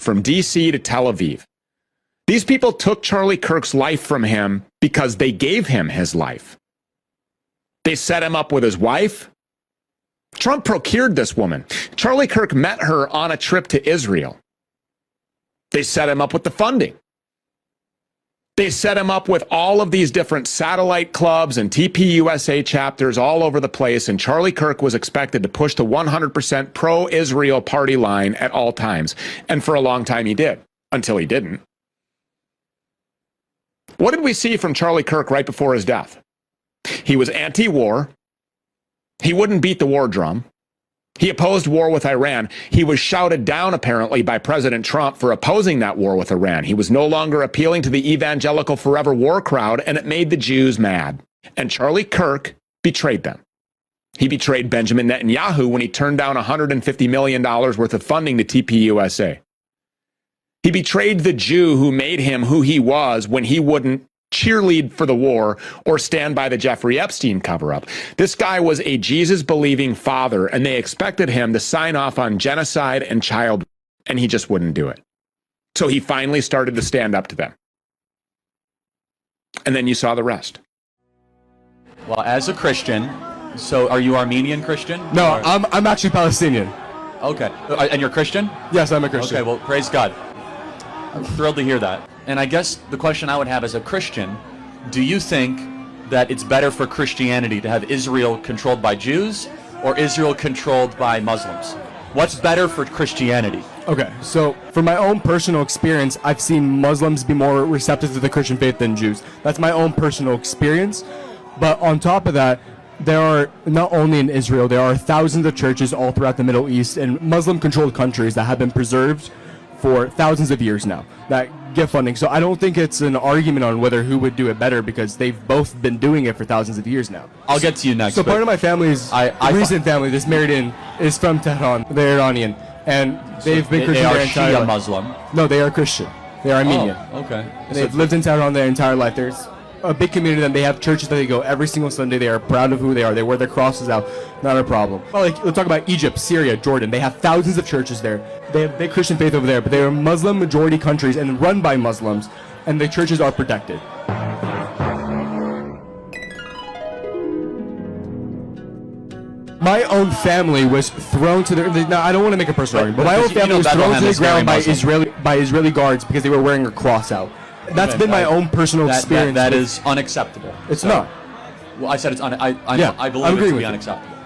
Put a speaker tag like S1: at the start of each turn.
S1: from D.C. to Tel Aviv. These people took Charlie Kirk's life from him because they gave him his life. They set him up with his wife. Trump procured this woman. Charlie Kirk met her on a trip to Israel. They set him up with the funding. They set him up with all of these different satellite clubs and TPUSA chapters all over the place, and Charlie Kirk was expected to push the 100% pro-Israel party line at all times. And for a long time he did, until he didn't. What did we see from Charlie Kirk right before his death? He was anti-war. He wouldn't beat the war drum. He opposed war with Iran. He was shouted down, apparently, by President Trump for opposing that war with Iran. He was no longer appealing to the evangelical forever war crowd, and it made the Jews mad. And Charlie Kirk betrayed them. He betrayed Benjamin Netanyahu when he turned down $150 million worth of funding to TPUSA. He betrayed the Jew who made him who he was when he wouldn't cheerlead for the war or stand by the Jeffrey Epstein cover-up. This guy was a Jesus-believing father, and they expected him to sign off on genocide and child, and he just wouldn't do it. So he finally started to stand up to them. And then you saw the rest.
S2: Well, as a Christian, so are you Armenian Christian?
S3: No,
S2: or?
S3: I'm actually Palestinian.
S2: Okay. And you're Christian?
S3: Yes, I'm a Christian.
S2: Okay, well, praise God. I'm thrilled to hear that. And I guess the question I would have as a Christian, do you think that it's better for Christianity to have Israel controlled by Jews or Israel controlled by Muslims? What's better for Christianity?
S3: Okay, so from my own personal experience, I've seen Muslims be more receptive to the Christian faith than Jews. That's my own personal experience. But on top of that, there are, not only in Israel, there are thousands of churches all throughout the Middle East and Muslim-controlled countries that have been preserved for thousands of years now that get funding. So I don't think it's an argument on whether who would do it better because they've both been doing it for thousands of years now.
S2: I'll get to you next.
S3: So part of my family's recent family that's married in is from Tehran. They're Iranian. And they've been Christian their entire life.
S2: Shia Muslim?
S3: No, they are Christian. They are Armenian.
S2: Oh, okay.
S3: And they've lived in Tehran their entire life. There's a big community of them. They have churches that they go every single Sunday. They are proud of who they are. They wear their crosses out. Not a problem. Well, like, let's talk about Egypt, Syria, Jordan. They have thousands of churches there. They have big Christian faith over there, but they are Muslim majority countries and run by Muslims, and the churches are protected. My own family was thrown to the. Now, I don't want to make a personal argument, but my own family was thrown to the ground by Israeli guards because they were wearing a cross out. That's been my own personal experience.
S2: That is unacceptable.
S3: It's not.
S2: Well, I said it's I believe it to be unacceptable.